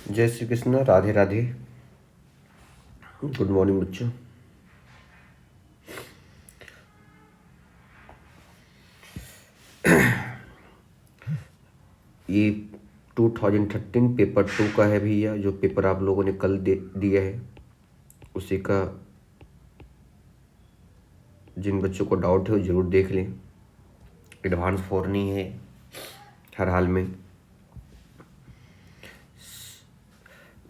जय Shri Krishna, Radhe Radhe. Good morning बच्चों। ये 2013 पेपर 2 का है भैया, जो पेपर आप लोगों ने कल दिया है उसी का। जिन बच्चों को डाउट है वो ज़रूर देख लें। एडवांस 4 नहीं है हर हाल में।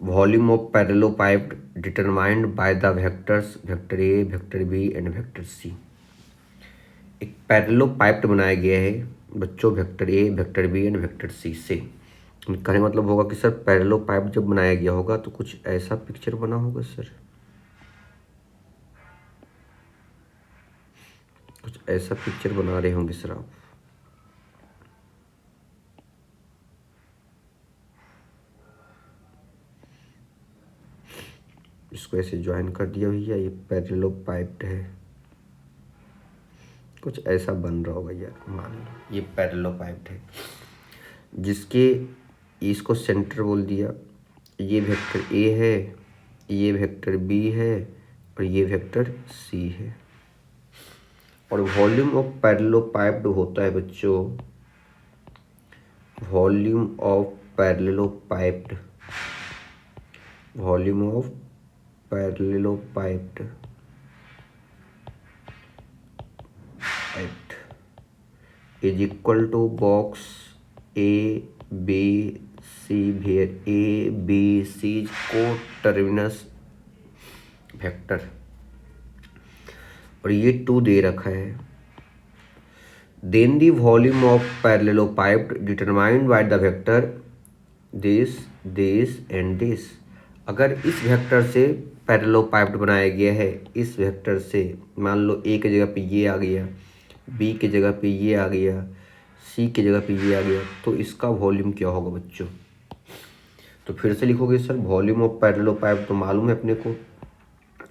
Volume of parallelepiped determined by the vectors vector A, vector B and vector C. एक पैरेललोपाइप्ड बनाया गया है बच्चों, vector A, vector B and vector C से। कहने का मतलब होगा कि सर पैरेललोपाइप जब बनाया गया होगा तो कुछ ऐसा पिक्चर बना होगा सर, कुछ ऐसा पिक्चर बना रहे होंगे सर आप। इसको ऐसे ज्वाइन कर दिया भैया, ये पैरेललोपाइप्ड है, कुछ ऐसा बन रहा होगा यार। मान लो ये पैरेललोपाइप्ड है जिसके इसको सेंटर बोल दिया। ये वेक्टर ए है, ये वेक्टर बी है और ये वेक्टर सी है। और वॉल्यूम ऑफ पैरेललोपाइप्ड होता है बच्चों, volume of parallelepiped, volume of parallelepiped is equal to box A B C, where A B C को टर्मिनस वेक्टर, और ये 2 दे रखा है। Then the volume of parallelepiped determined by the vector this this and this. अगर इस vector से parallelepiped बनाया गया है, इस वेक्टर से मान लो ए की जगह पे ये आ गया, बी की जगह पे ये आ गया, सी की जगह पे ये आ गया, तो इसका वॉल्यूम क्या होगा बच्चों? तो फिर से लिखोगे सर, वॉल्यूम ऑफ पैरेललोपाइप्ड तो मालूम है अपने को,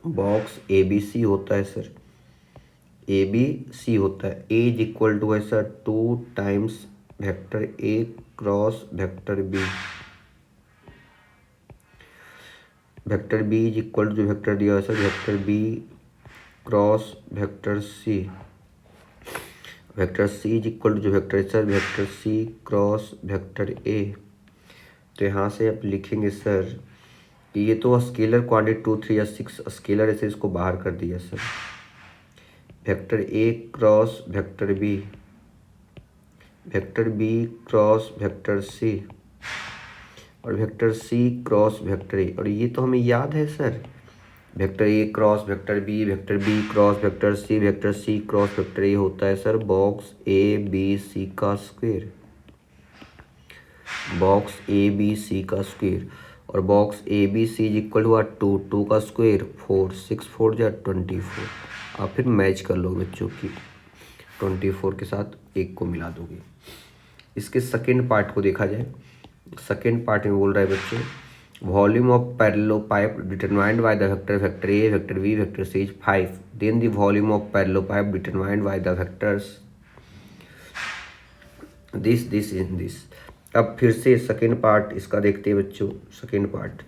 बॉक्स ए बी सी होता है सर, ए बी सी होता है। ए इज इक्वल टू है sir 2 times vector A cross vector B. Vector B is equal to जो वेक्टर दिया है sir, vector B cross vector C. Vector C is equal to जो vector है sir, vector C cross vector A. तो यहाँ से आप लिखेंगे सर कि ये तो स्केलर क्वांटिटी 2 3 या 6 स्केलर ऐसे इसको बाहर कर दिया sir. Vector A cross vector B, vector B cross vector C और vector C cross vector A. और ये तो हमें याद है sir, vector A cross vector B cross vector C cross vector A होता है sir box A B C का square, box A B C का स्क्वायर। और box A B C is equal to 2 का स्क्वायर 4, 6 4 जा 24। आप फिर match कर लो बच्चों की, 24 के साथ 1 को मिला दोगे। इसके सेकेंड पार्ट को देखा जाए, सेकेंड पार्ट में बोल रहा है बच्चों, volume of parallelepiped determined by the vector vector A, vector B, vector C is 5। Then the volume of parallelepiped determined by the vectors this this in this. अब फिर से सेकेंड पार्ट इसका देखते हैं बच्चों। Second part,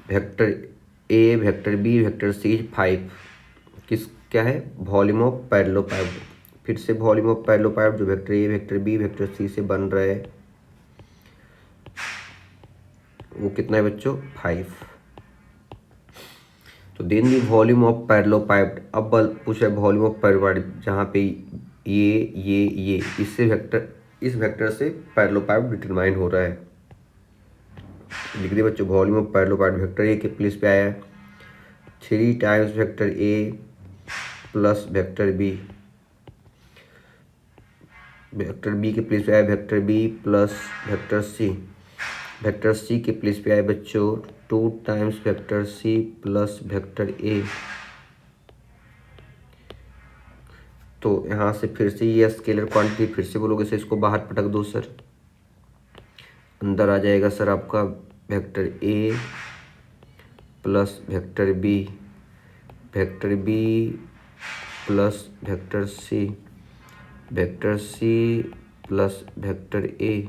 vector A, vector B, vector C is 5, किस क्या है, वॉल्यूम ऑफ पैरेललोपाइप। फिर से वॉल्यूम ऑफ पैरेललोपाइप जो vector A, vector B, vector C से बन रहा है वो कितना है बच्चों, 5। तो देन दी वॉल्यूम ऑफ पैरेललोपाइप। अब पूछ रहा है वॉल्यूम ऑफ पैरेललोपाइप, जहाँ पे ये इससे वेक्टर, इस वेक्टर से पैरेललोपाइप डिटरमाइन हो रहा है। लिख दिए बच्चों, volume of parallelepiped vector A के प्लेस पे आया 3 times vector A plus vector B, vector B के प्लेस पे आया vector B plus vector C, vector C के प्लेस पे आए बच्चों 2 times vector C plus vector A. तो यहाँ से फिर से ये स्केलर क्वांटिटी फिर से बोलोगे सर, इसको बाहर पटक दो सर, अंदर आ जाएगा सर आपका vector A plus vector B, vector B plus vector C, vector C plus vector A.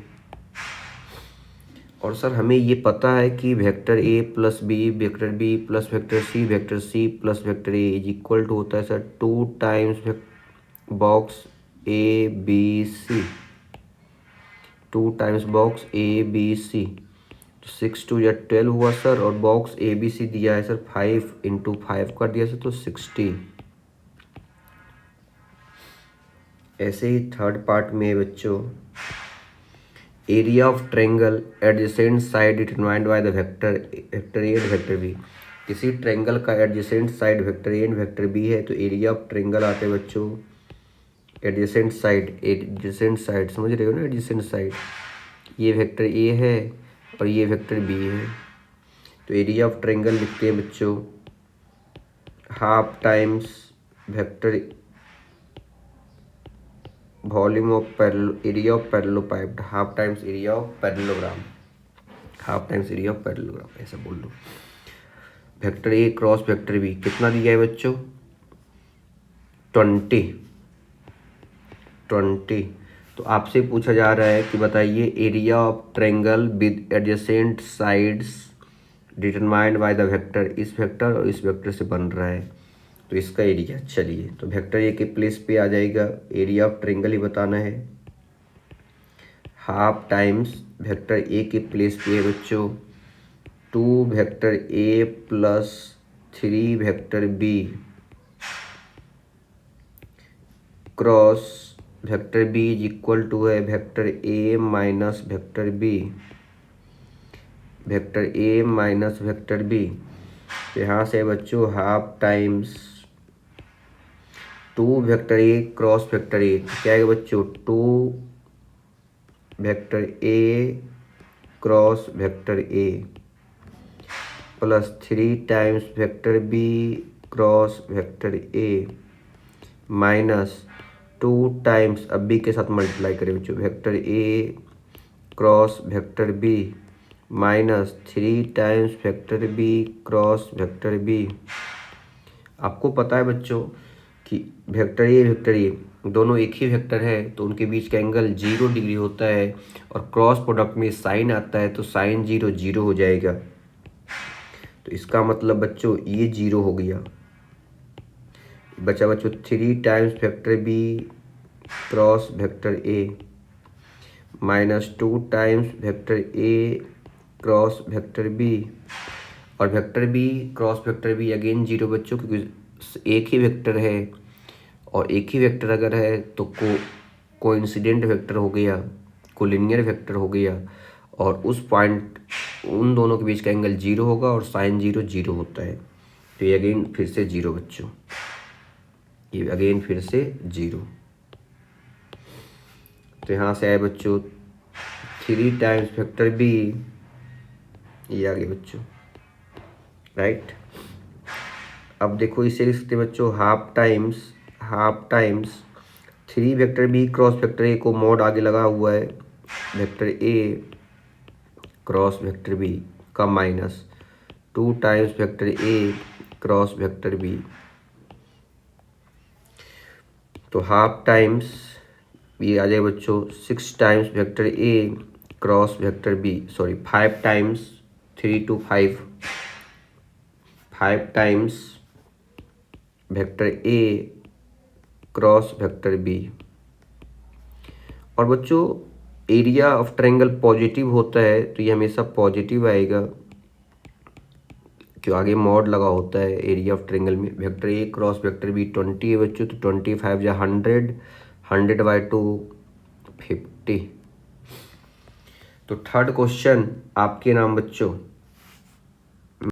और सर हमें ये पता है कि vector A plus B vector B plus vector C plus vector A is equal to होता है sir 2 times box A B C, 2 times box A B C, तो 6 2 या 12 हुआ सर, और बॉक्स ए बी सी दिया है सर 5 इंटू 5 कर दिया सर तो 60। ऐसे ही थर्ड पार्ट में बच्चों area of triangle adjacent side determined by the vector A and vector B. किसी ट्रायंगल का adjacent side vector A and vector B है तो एरिया ऑफ ट्रायंगल आते हैं बच्चों एडजेसेंट साइड समझ रहे हो ना, एडजेसेंट साइड, ये वेक्टर ए है और ये वेक्टर बी है, तो एरिया ऑफ ट्रायंगल लिखते हैं बच्चों half times vector volume of area of parallelepiped, half times area of parallelogram, half times area of parallelogram ऐसा बोल लो। Vector A cross vector B कितना दिया है बच्चों 20। तो आपसे पूछा जा रहा है कि बताइए area of triangle with adjacent sides determined by the vector, इस वेक्टर और इस वेक्टर से बन रहा है तो इसका एरिया। चलिए तो वेक्टर ए के प्लेस पे आ जाएगा, एरिया ऑफ ट्रायंगल ही बताना है, हाफ टाइम्स वेक्टर ए के प्लेस पे है बच्चों 2 vector A plus 3 vector B cross vector B is equal to है vector A minus vector B, vector A minus vector B. तो यहाँ से बच्चों half times 2 vector A cross vector A, क्या है बच्चों 2 vector A cross vector A plus 3 times vector B cross vector A minus 2 times अब B के साथ मल्टीप्लाई करें बच्चों vector A cross vector B minus 3 times vector B cross vector B. आपको पता है बच्चों कि वेक्टर ए दोनों एक ही वेक्टर है तो उनके बीच का एंगल 0 डिग्री होता है, और क्रॉस प्रोडक्ट में साइन आता है तो साइन 0 0 हो जाएगा, तो इसका मतलब बच्चों ये 0 हो गया। बचा बच्चों 3 times vector B cross vector A minus 2 times vector A cross vector B, और vector B cross vector B again 0 बच्चों, क्योंकि एक ही वेक्टर है और एक ही वेक्टर अगर है तो कोइंसिडेंट वेक्टर हो गया, कोलिनियर वेक्टर हो गया, और उस पॉइंट उन दोनों के बीच का एंगल 0 होगा और साइन 0 0 होता है, तो ये अगेन फिर से 0 बच्चों, ये अगेन फिर से 0। तो यहाँ से आए बच्चों 3 टाइम्स वेक्टर बी, ये आ गए बच्चों राइट। अब देखो इसे लिख सकते बच्चों half times 3 vector B cross vector A को मोड आगे लगा हुआ है vector A cross vector B का minus 2 times vector A cross vector B, तो हाफ टाइम्स ये आ जाए बच्चों 6 times vector A cross vector B, sorry 5 times 3 to 5 times vector A cross vector B. और बच्चों एरिया ऑफ ट्रायंगल पॉजिटिव होता है तो ये हमेशा पॉजिटिव आएगा, क्यों आगे मॉड लगा होता है एरिया ऑफ ट्रायंगल में। Vector A cross vector B 20 है बच्चों, तो 25 या 100 बाई 2 50। तो थर्ड क्वेश्चन आपके नाम बच्चों